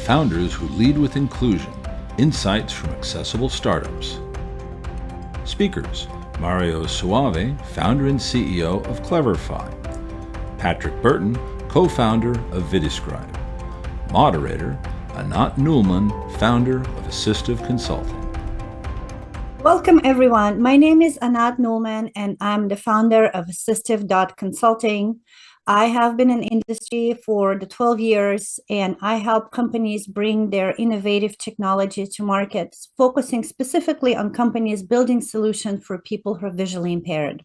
Founders who lead with inclusion, insights from accessible startups. Speakers, Mario Suave, founder and CEO of CleverFi. Patrick Burton, co-founder of ViddyScribe. Moderator, Anat Nulman, founder of Assistive Consulting. Welcome, everyone. My name is Anat Nulman, and I'm the founder of Assistive Consulting. I have been in industry for the 12 years, and I help companies bring their innovative technology to markets, focusing specifically on companies building solutions for people who are visually impaired.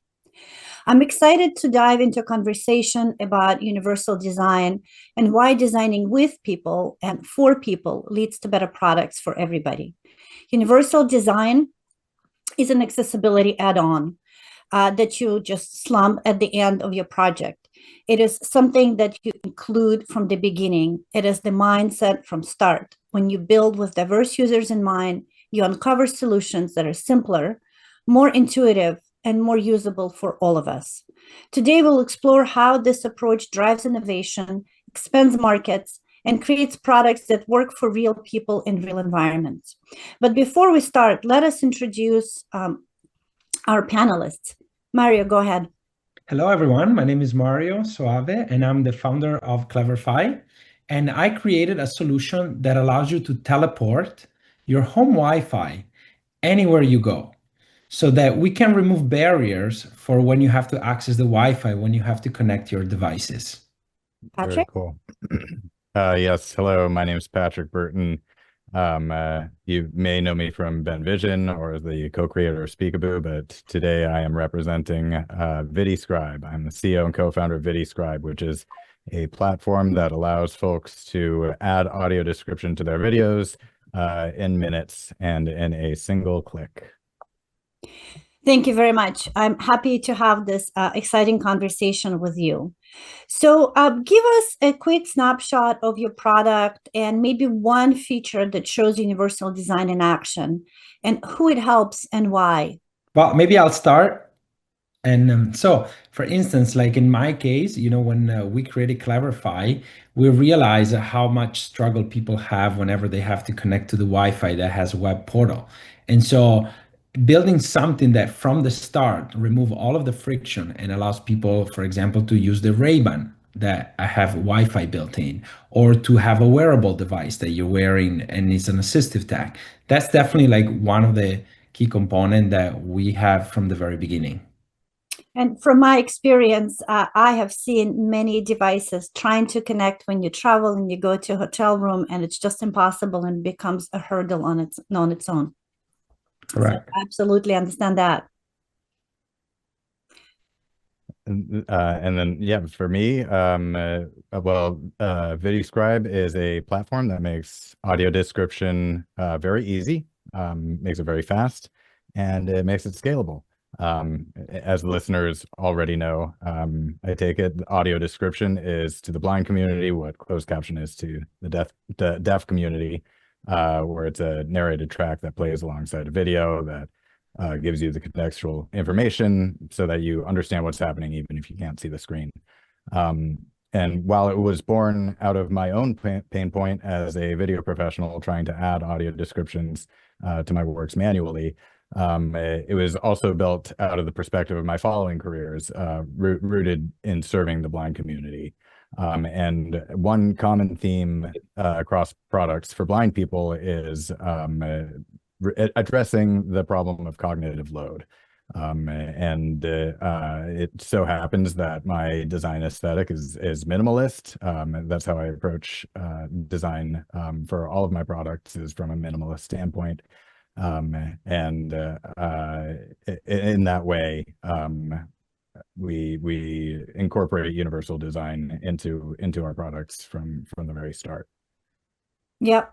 I'm excited to dive into a conversation about universal design and why designing with people and for people leads to better products for everybody. Universal design is an accessibility add-on that you just slump at the end of your project. It is something that you include from the beginning. It is the mindset from start. When you build with diverse users in mind, you uncover solutions that are simpler, more intuitive, and more usable for all of us. Today, we'll explore how this approach drives innovation, expands markets, and creates products that work for real people in real environments. But before we start, let us introduce our panelists. Mario, go ahead. Hello, everyone. My name is Mario Suave, and I'm the founder of CleverFi. And I created a solution that allows you to teleport your home Wi-Fi anywhere you go, so that we can remove barriers for when you have to access the Wi-Fi, when you have to connect your devices. Patrick? Very cool. Yes, hello, my name is Patrick Burton. You may know me from BenVision or the co-creator of Speakaboo, but today I am representing ViddyScribe. I'm the CEO and co-founder of ViddyScribe, which is a platform that allows folks to add audio description to their videos in minutes and in a single click. Thank you very much. I'm happy to have this exciting conversation with you. So give us a quick snapshot of your product and maybe one feature that shows universal design in action and who it helps and why. Well, maybe I'll start. And so, for instance, like in my case, when we created CleverFi, we realized how much struggle people have whenever they have to connect to the Wi-Fi that has a web portal. And so building something that from the start remove all of the friction and allows people, for example, to use the Ray-Ban that have Wi-Fi built in, or to have a wearable device that you're wearing and it's an assistive tag. That's definitely like one of the key components that we have from the very beginning. And from my experience, I have seen many devices trying to connect when you travel and you go to a hotel room, and it's just impossible and becomes a hurdle on its own. Correct. So absolutely understand that. And then, yeah, for me, ViddyScribe is a platform that makes audio description very easy, makes it very fast, and it makes it scalable. As listeners already know, I take it audio description is to the blind community what closed caption is to the deaf community, where it's a narrated track that plays alongside a video that gives you the contextual information so that you understand what's happening even if you can't see the screen. And while it was born out of my own pain point as a video professional trying to add audio descriptions to my works manually, it was also built out of the perspective of my following careers, rooted in serving the blind community. And one common theme across products for blind people is addressing the problem of cognitive load. It so happens that my design aesthetic is minimalist. That's how I approach design for all of my products, is from a minimalist standpoint. In that way, we incorporate universal design into our products from the very start. Yeah.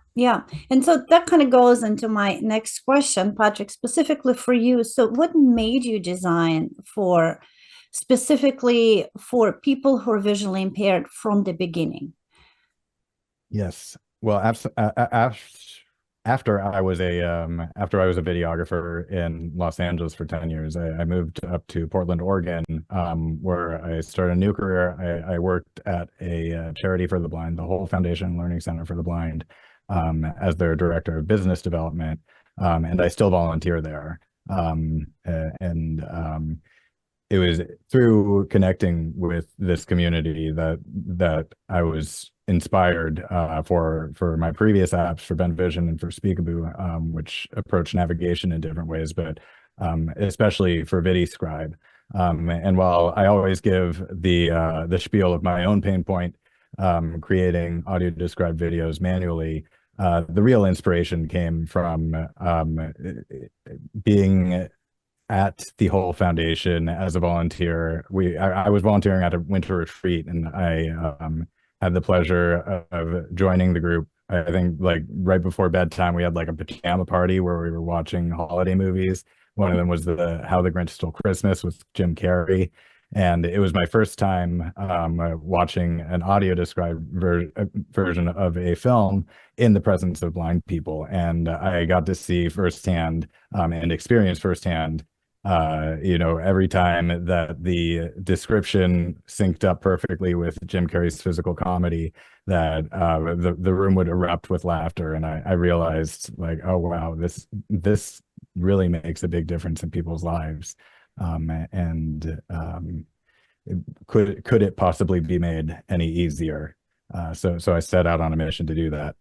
And so that kind of goes into my next question, Patrick, specifically for you. So what made you design specifically for people who are visually impaired from the beginning? Yes. Well, after I was a videographer in Los Angeles for 10 years, I moved up to Portland, Oregon, where I started a new career. I worked at a charity for the blind, the Whole Foundation Learning Center for the Blind, as their director of business development, and I still volunteer there. It was through connecting with this community that I was inspired for my previous apps, for BenVision and for Speakaboo, which approach navigation in different ways, but especially for ViddyScribe. And while I always give the spiel of my own pain point, creating audio described videos manually, the real inspiration came from being at the whole foundation as a volunteer. I was volunteering at a winter retreat, and I had the pleasure of joining the group. I think like right before bedtime, we had like a pajama party where we were watching holiday movies. One of them was How the Grinch Stole Christmas with Jim Carrey. And it was my first time watching an audio described version of a film in the presence of blind people. And I got to see firsthand and experience firsthand, every time that the description synced up perfectly with Jim Carrey's physical comedy, that the room would erupt with laughter. And I realized, like, oh, wow, this really makes a big difference in people's lives. Could it possibly be made any easier? So I set out on a mission to do that.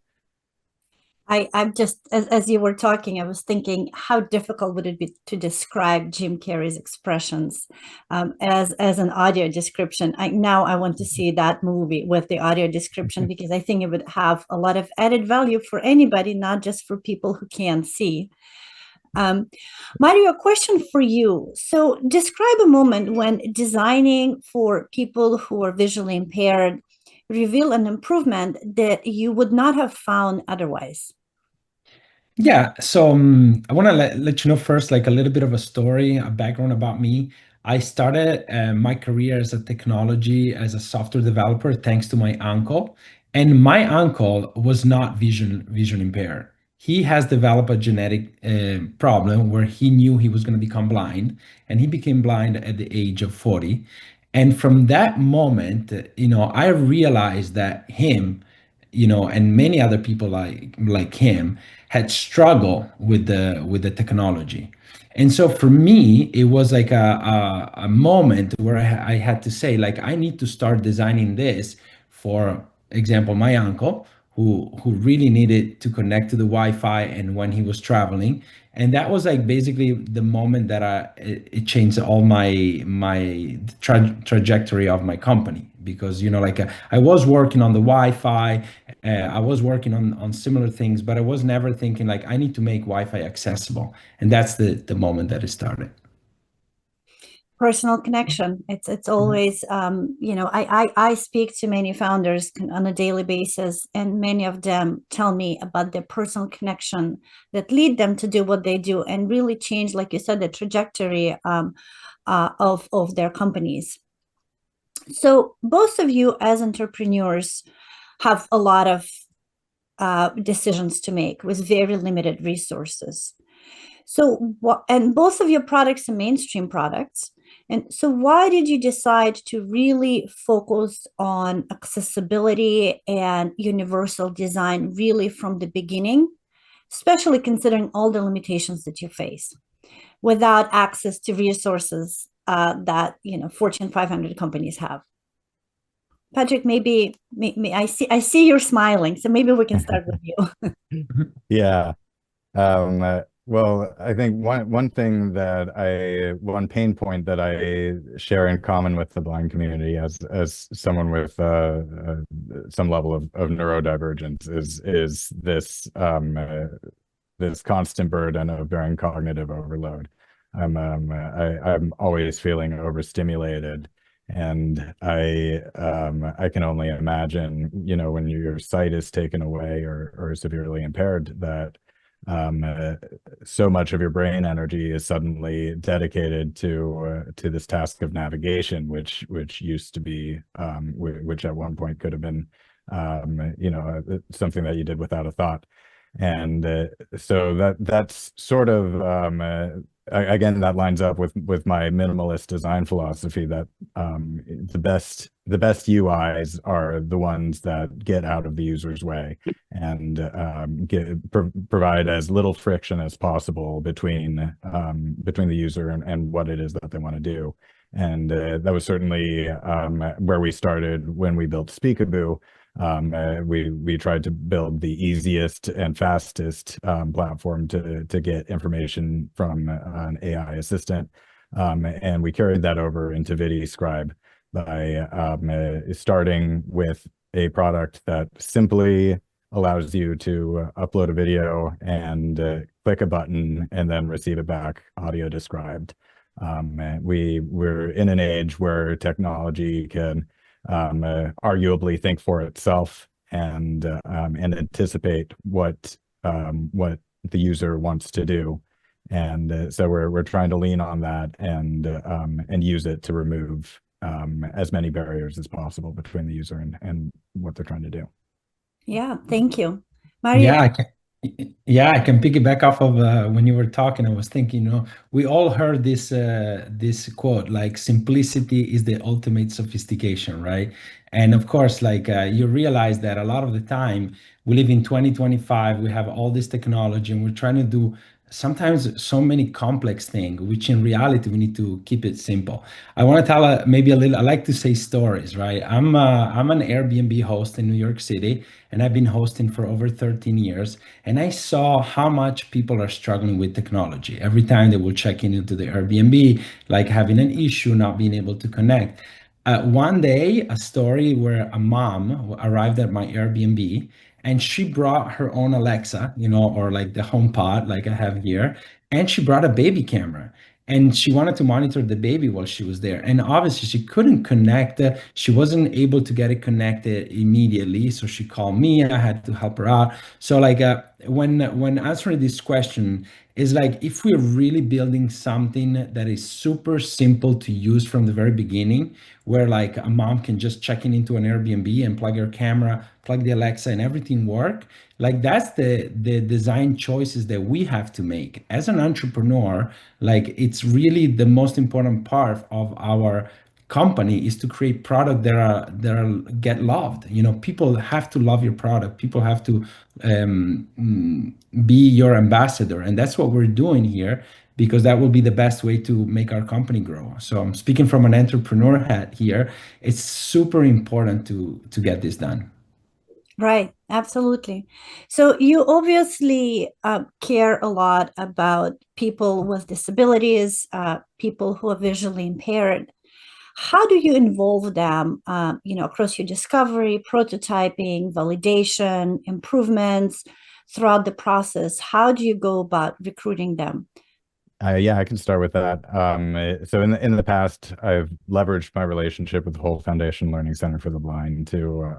I'm just, as you were talking, I was thinking, how difficult would it be to describe Jim Carrey's expressions as an audio description? Now I want to see that movie with the audio description, because I think it would have a lot of added value for anybody, not just for people who can't see. Mario, a question for you. So describe a moment when designing for people who are visually impaired reveal an improvement that you would not have found otherwise. Yeah, so I want to let you know first, like a little bit of a story, a background about me. I started my career as a software developer thanks to my uncle, and my uncle was not vision impaired. He has developed a genetic problem where he knew he was going to become blind, and he became blind at the age of 40. And from that moment, I realized that him, and many other people like him had struggled with the technology. And so for me, it was like a moment where I had to say, like, I need to start designing this, for example, my uncle, who really needed to connect to the Wi-Fi and when he was traveling. And that was like basically the moment that it changed all my trajectory of my company, because I was working on the Wi-Fi, I was working on similar things, but I was never thinking like I need to make Wi-Fi accessible, and that's the moment that it started. Personal connection. It's always, I speak to many founders on a daily basis, and many of them tell me about their personal connection that lead them to do what they do and really change, like you said, the trajectory of their companies. So both of you as entrepreneurs have a lot of decisions to make with very limited resources. So, and both of your products are mainstream products. And so why did you decide to really focus on accessibility and universal design really from the beginning, especially considering all the limitations that you face without access to resources that Fortune 500 companies have? Patrick, maybe I see you're smiling, so maybe we can start with you. Yeah. Well, I think one pain point that I share in common with the blind community as someone with some level of neurodivergence is this constant burden of bearing cognitive overload. I'm always feeling overstimulated, and I can only imagine, when your sight is taken away or severely impaired, that so much of your brain energy is suddenly dedicated to this task of navigation, which used to be which at one point could have been something that you did without a thought. And so that's sort of again, that lines up with my minimalist design philosophy that the best UIs are the ones that get out of the user's way and provide as little friction as possible between the user and what it is that they want to do. And that was certainly where we started when we built Speakaboo. We tried to build the easiest and fastest platform to get information from an AI assistant, and we carried that over into ViddyScribe by starting with a product that simply allows you to upload a video and click a button and then receive it back audio described. We're in an age where technology can arguably think for itself and anticipate what the user wants to do, and so we're trying to lean on that and use it to remove as many barriers as possible between the user and what they're trying to do. Yeah, thank you, Mario. Yeah, I can piggyback off of when you were talking. I was thinking, we all heard this this quote, like simplicity is the ultimate sophistication, right? And of course, like you realize that a lot of the time we live in 2025, we have all this technology and we're trying to do sometimes so many complex things, which in reality, we need to keep it simple. I want to tell maybe a little, I like to say stories, right? I'm an Airbnb host in New York City, and I've been hosting for over 13 years. And I saw how much people are struggling with technology. Every time they will check into the Airbnb, like having an issue, not being able to connect. One day, a story where a mom arrived at my Airbnb and she brought her own Alexa, or like the HomePod, like I have here, and she brought a baby camera. And she wanted to monitor the baby while she was there. And obviously she couldn't connect. She wasn't able to get it connected immediately. So she called me. I had to help her out. So like when answering this question is like, if we're really building something that is super simple to use from the very beginning, where like a mom can just check into an Airbnb and plug her camera, plug the Alexa and everything work, like that's the design choices that we have to make as an entrepreneur. Like it's really the most important part of our company is to create product that are get loved. People have to love your product. People have to be your ambassador, and that's what we're doing here, because that will be the best way to make our company grow. So I'm speaking from an entrepreneur hat here. It's super important to get this done. Right, absolutely. So you obviously care a lot about people with disabilities, people who are visually impaired. How do you involve them, across your discovery, prototyping, validation, improvements throughout the process? How do you go about recruiting them? Yeah, I can start with that. So in the past, I've leveraged my relationship with the Whole Foundation Learning Center for the Blind to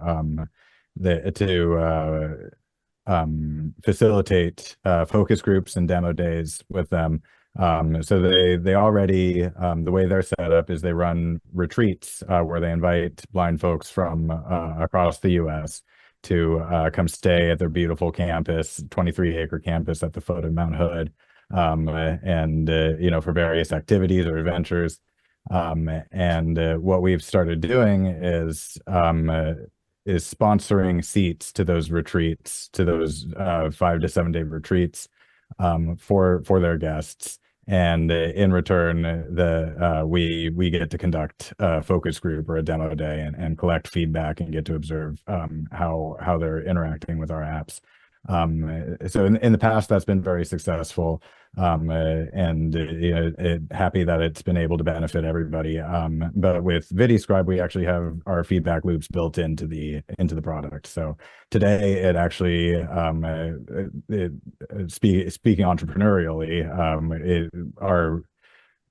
facilitate focus groups and demo days with them. So they already, the way they're set up is they run retreats where they invite blind folks from across the US to come stay at their beautiful campus, 23-acre campus at the foot of Mount Hood, and for various activities or adventures. And what we've started doing is sponsoring seats to those retreats, to those 5 to 7 day retreats for their guests. And in return, we get to conduct a focus group or a demo day and collect feedback and get to observe how they're interacting with our apps. So in the past, that's been very successful, and happy that it's been able to benefit everybody. But with ViddyScribe, we actually have our feedback loops built into the product. So today, it actually, speaking entrepreneurially,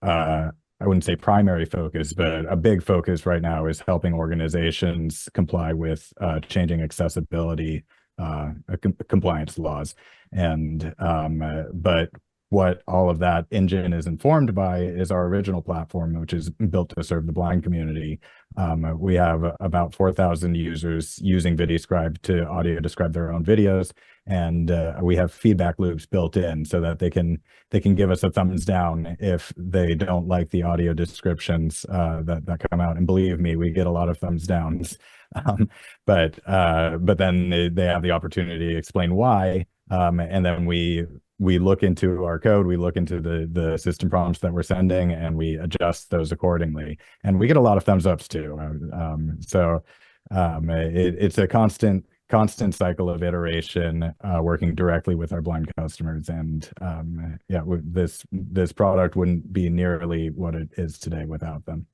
I wouldn't say primary focus, but a big focus right now is helping organizations comply with changing accessibility compliance laws. And but what all of that engine is informed by is our original platform, which is built to serve the blind community. We have about 4,000 users using ViddyScribe to audio describe their own videos, and we have feedback loops built in so that they can give us a thumbs down if they don't like the audio descriptions that come out. And believe me, we get a lot of thumbs downs. But then they have the opportunity to explain why, and then we look into our code, we look into the system prompts that we're sending, and we adjust those accordingly. And we get a lot of thumbs ups too. It's a constant cycle of iteration, working directly with our blind customers. And yeah, this product wouldn't be nearly what it is today without them.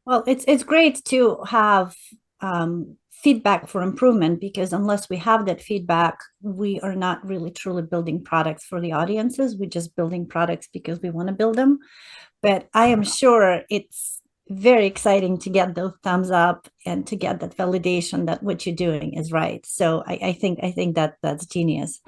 Well, it's great to have feedback for improvement, because unless we have that feedback, we are not really truly building products for the audiences. We're just building products because we want to build them. But I am sure it's very exciting to get those thumbs up and to get that validation that what you're doing is right. So I think that's genius.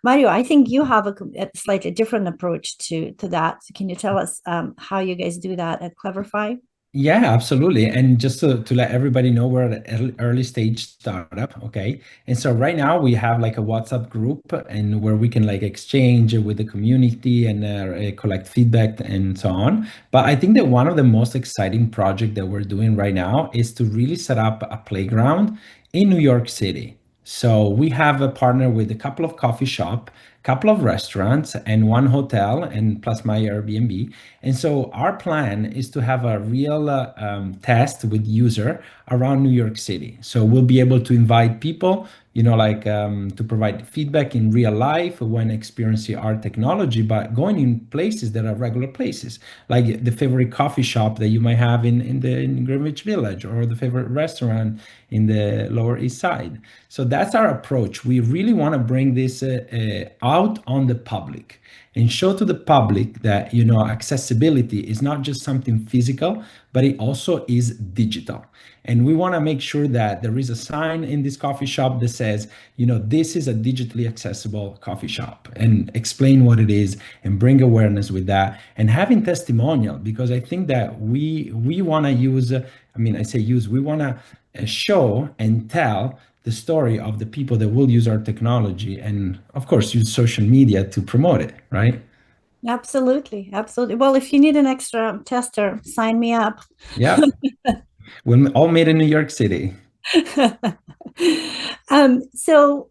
Mario, I think you have a slightly different approach to that. So can you tell us how you guys do that at CleverFi? Yeah, absolutely. And just to let everybody know, we're at an early stage startup, okay? And so right now we have like a WhatsApp group, and where we can like exchange with the community and collect feedback and so on. But I think that one of the most exciting projects that we're doing right now is to really set up a playground in New York City. So we have a partner with a couple of coffee shop, couple of restaurants, and one hotel, and plus my Airbnb. And so our plan is to have a real test with user around New York City. So we'll be able to invite people, to provide feedback in real life when experiencing our technology, but going in places that are regular places, like the favorite coffee shop that you might have in Greenwich Village, or the favorite restaurant in the Lower East Side. So that's our approach. We really want to bring this out on the public and show to the public that accessibility is not just something physical, but it also is digital. And we want to make sure that there is a sign in this coffee shop that says, this is a digitally accessible coffee shop, and explain what it is and bring awareness with that, and having testimonial, because I think that we want to use, we want to show and tell the story of the people that will use our technology, and of course use social media to promote it, right? Absolutely. Well, if you need an extra tester, sign me up. Yeah. We're all made in New York City. So,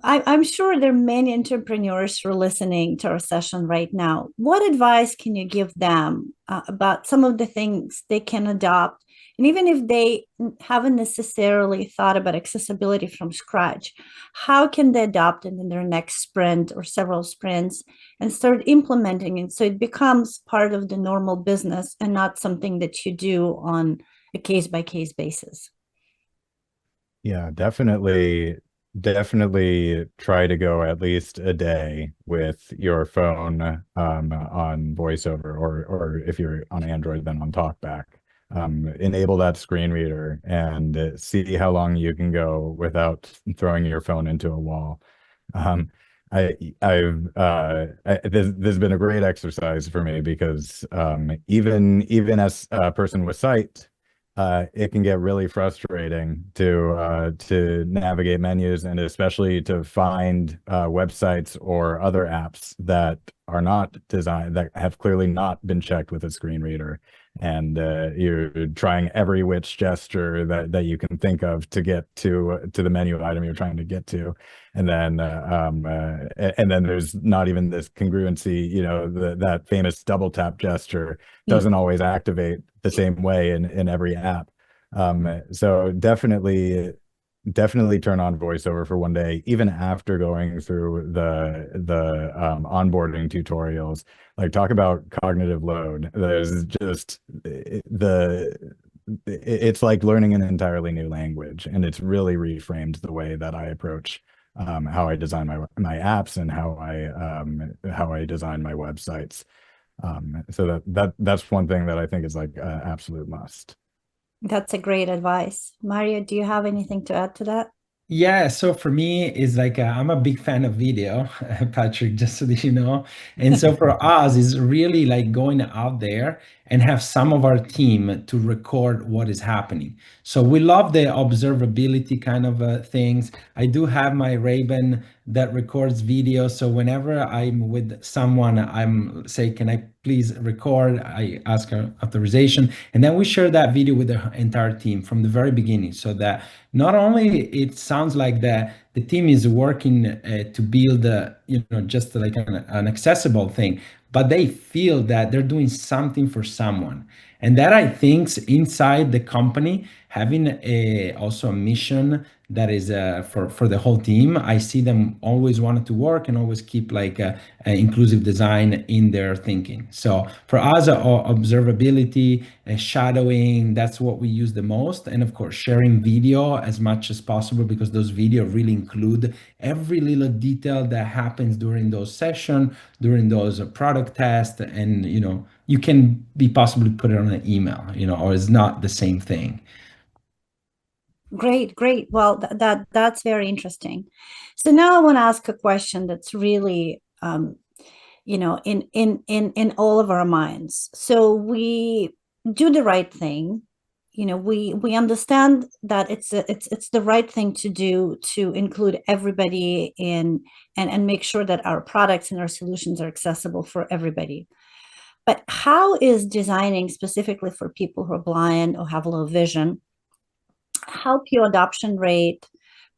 I'm sure there are many entrepreneurs who are listening to our session right now. What advice can you give them about some of the things they can adopt? And even if they haven't necessarily thought about accessibility from scratch, how can they adopt it in their next sprint or several sprints and start implementing it so it becomes part of the normal business and not something that you do on a case-by-case basis? Yeah, definitely try to go at least a day with your phone on VoiceOver, or if you're on Android, then on TalkBack. Enable that screen reader and see how long you can go without throwing your phone into a wall. This has been a great exercise for me, because even as a person with sight, it can get really frustrating to navigate menus, and especially to find websites or other apps that are not designed, that have clearly not been checked with a screen reader. And you're trying every which gesture that you can think of to get to the menu item you're trying to get to, and then there's not even this congruency. That famous double tap gesture doesn't always activate the same way in every app. So definitely turn on VoiceOver for one day, even after going through the onboarding tutorials. Like, talk about cognitive load. There's just it's like learning an entirely new language, and it's really reframed the way that I approach how I design my apps and how I design my websites. So that's one thing that I think is like an absolute must. That's a great advice. Mario, do you have anything to add to that? Yeah, so for me, it's like I'm a big fan of video, Patrick, just so that you know. And so for us, it's really like going out there and have some of our team to record what is happening. So we love the observability kind of things. I do have my Ray-Ban that records video. So whenever I'm with someone, I'm say, can I please record? I ask authorization, and then we share that video with the entire team from the very beginning, so that not only it sounds like the team is working to build just like an accessible thing, but they feel that they're doing something for someone. And that, I think, inside the company, having also a mission that is for the whole team. I see them always wanted to work and always keep like inclusive design in their thinking. So for us, observability, shadowing, that's what we use the most. And of course, sharing video as much as possible, because those video really include every little detail that happens during those sessions, during those product tests. And, you can be possibly put it on an email, or it's not the same thing. Great, great. Well, that's very interesting. So now I want to ask a question that's really, in all of our minds. So we do the right thing. We understand that it's the right thing to do, to include everybody in and make sure that our products and our solutions are accessible for everybody. But how is designing specifically for people who are blind or have low vision help your adoption rate,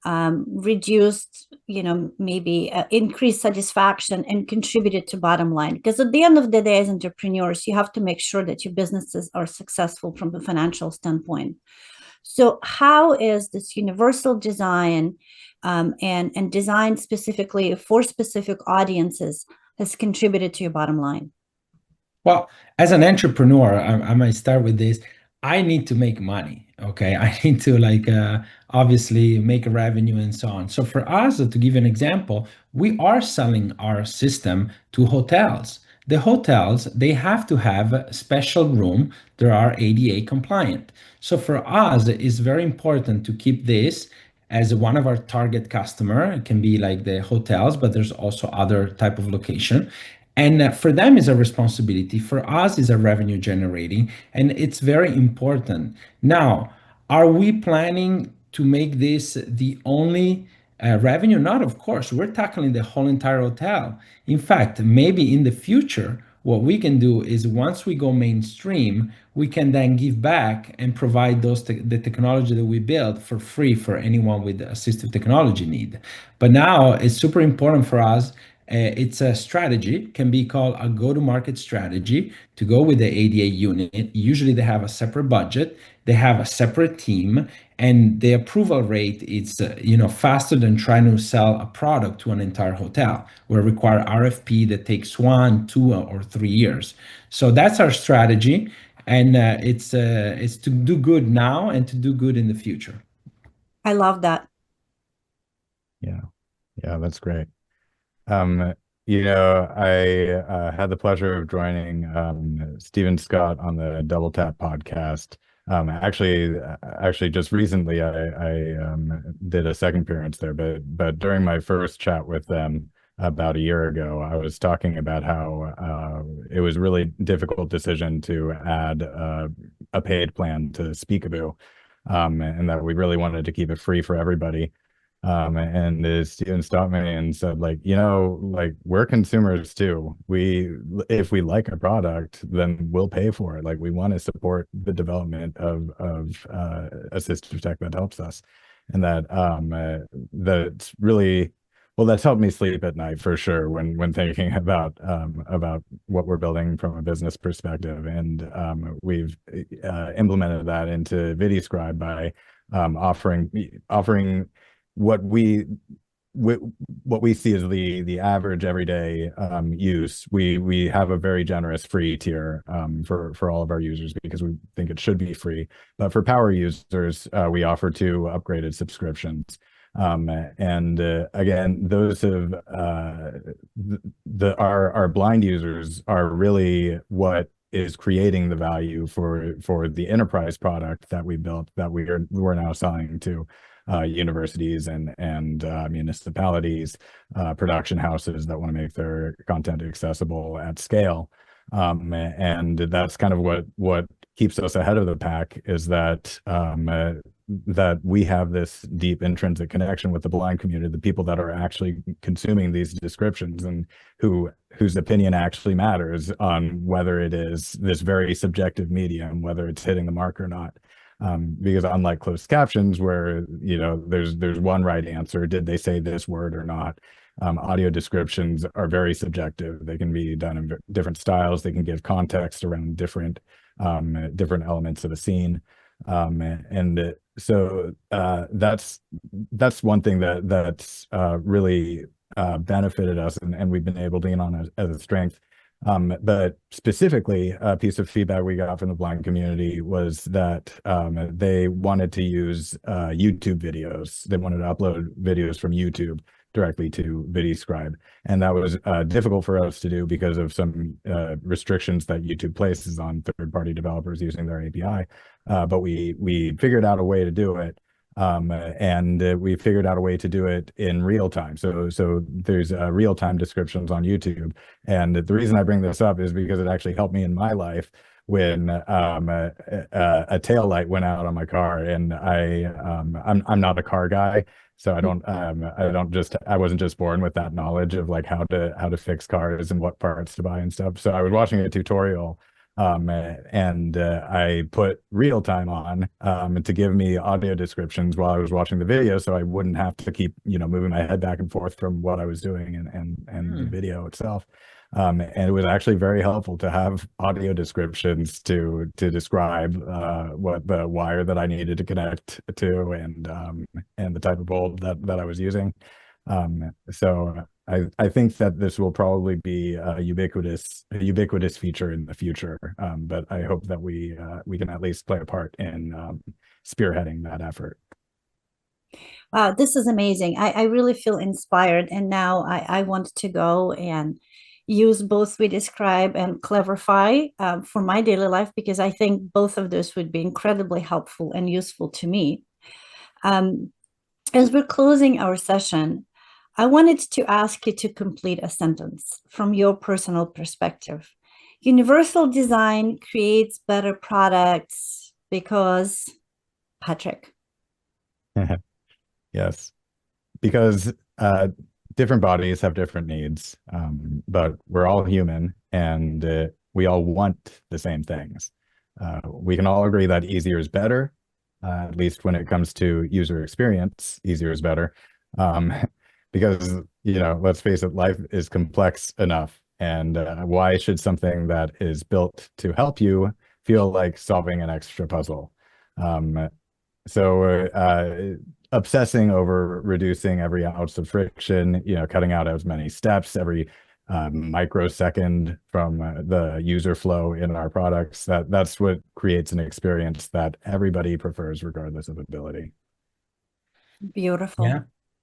reduced, maybe increased satisfaction, and contributed to bottom line? Because at the end of the day, as entrepreneurs, you have to make sure that your businesses are successful from a financial standpoint. So how is this universal design and design specifically for specific audiences has contributed to your bottom line? Well, as an entrepreneur, I might start with this. I need to make money. Okay. I need to like obviously make a revenue and so on. So for us, to give you an example, we are selling our system to hotels. The hotels, they have to have a special room that are ADA compliant. So for us, it's very important to keep this as one of our target customer. It can be like the hotels, but there's also other type of location. And for them is a responsibility. For us is a revenue generating, and it's very important. Now, are we planning to make this the only revenue? Not, of course. We're tackling the whole entire hotel. In fact, maybe in the future, what we can do is once we go mainstream, we can then give back and provide the technology that we build for free for anyone with assistive technology need. But now it's super important for us. It's a strategy, can be called a go-to-market strategy to go with the ADA unit. Usually they have a separate budget, they have a separate team, and the approval rate is faster than trying to sell a product to an entire hotel, where it require RFP that takes 1, 2, or 3 years. So that's our strategy, and it's to do good now and to do good in the future. I love that. Yeah, that's great. I had the pleasure of joining Stephen Scott on the Double Tap podcast. Actually, just recently, I did a second appearance there, but during my first chat with them about a year ago, I was talking about how it was a really difficult decision to add a paid plan to Speakaboo, and that we really wanted to keep it free for everybody. And Steven stopped me and said, like, we're consumers too. If we like a product, then we'll pay for it. Like, we want to support the development of assistive tech that helps us. And that's really, well, that's helped me sleep at night for sure when thinking about what we're building from a business perspective. And we've implemented that into ViddyScribe by offering what we see as the average everyday use. We have a very generous free tier for all of our users, because we think it should be free. But for power users, we offer 2 upgraded subscriptions. And again, those of our blind users are really what is creating the value for the enterprise product that we built, that we're now selling to universities and municipalities, production houses that want to make their content accessible at scale. And that's kind of what keeps us ahead of the pack, is that that we have this deep intrinsic connection with the blind community, the people that are actually consuming these descriptions and whose opinion actually matters on whether it is this very subjective medium, whether it's hitting the mark or not. Because unlike closed captions, where there's one right answer, did they say this word or not? Audio descriptions are very subjective. They can be done in different styles. They can give context around different elements of a scene. So that's one thing that's really benefited us, and we've been able to lean on as a strength. But specifically, a piece of feedback we got from the blind community was that they wanted to use YouTube videos. They wanted to upload videos from YouTube directly to ViddyScribe, and that was difficult for us to do because of some restrictions that YouTube places on third-party developers using their API. But we figured out a way to do it, and we figured out a way to do it in real time. So there's real-time descriptions on YouTube, and the reason I bring this up is because it actually helped me in my life when a tail light went out on my car, and I'm not a car guy. So I wasn't just born with that knowledge of like how to fix cars and what parts to buy and stuff. So I was watching a tutorial, and I put real time on to give me audio descriptions while I was watching the video, so I wouldn't have to keep moving my head back and forth from what I was doing and the video itself. And it was actually very helpful to have audio descriptions to describe what the wire that I needed to connect to and the type of bulb that I was using. So I think that this will probably be a ubiquitous feature in the future. But I hope that we can at least play a part in spearheading that effort. Wow, this is amazing. I really feel inspired, and now I want to go and use both ViddyScribe and CleverFi for my daily life, because I think both of those would be incredibly helpful and useful to me. As we're closing our session, I wanted to ask you to complete a sentence from your personal perspective. Universal design creates better products because, Patrick. Yes, because different bodies have different needs, but we're all human, and we all want the same things. We can all agree that easier is better, at least when it comes to user experience. Easier is better, because let's face it, life is complex enough, and why should something that is built to help you feel like solving an extra puzzle? So obsessing over reducing every ounce of friction, cutting out as many steps, every microsecond from the user flow in our products, that's what creates an experience that everybody prefers regardless of ability. Beautiful. Yeah.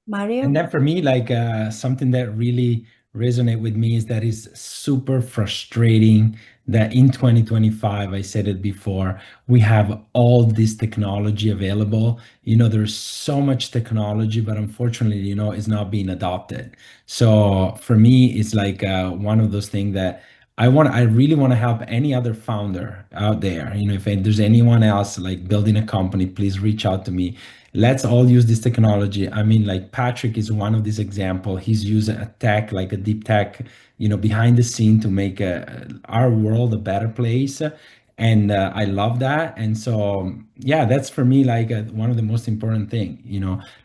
Mario? And then for me, like something that really resonate with me is that it's super frustrating that in 2025, I said it before, we have all this technology available. There's so much technology, but unfortunately, it's not being adopted. So for me, it's like one of those things that I really want to help any other founder out there. If there's anyone else like building a company, please reach out to me. Let's all use this technology. I mean, like Patrick is one of these examples. He's using a tech, like a deep tech, behind the scene to make our world a better place. And I love that. And so, yeah, that's for me, like one of the most important thing,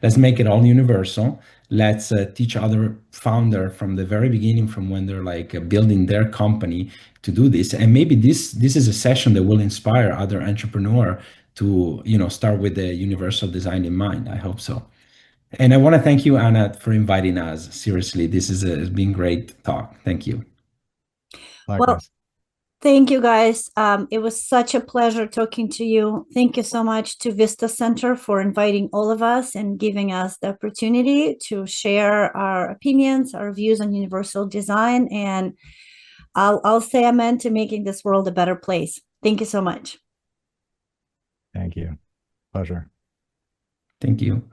let's make it all universal. Let's teach other founder from the very beginning, from when they're like building their company, to do this. And maybe this is a session that will inspire other entrepreneur to start with the universal design in mind. I hope so. And I want to thank you, Anna, for inviting us. Seriously, this has been great talk. Thank you. Likewise. Well, thank you, guys. It was such a pleasure talking to you. Thank you so much to Vista Center for inviting all of us and giving us the opportunity to share our opinions, our views on universal design. And I'll say amen to making this world a better place. Thank you so much. Thank you. Pleasure. Thank you.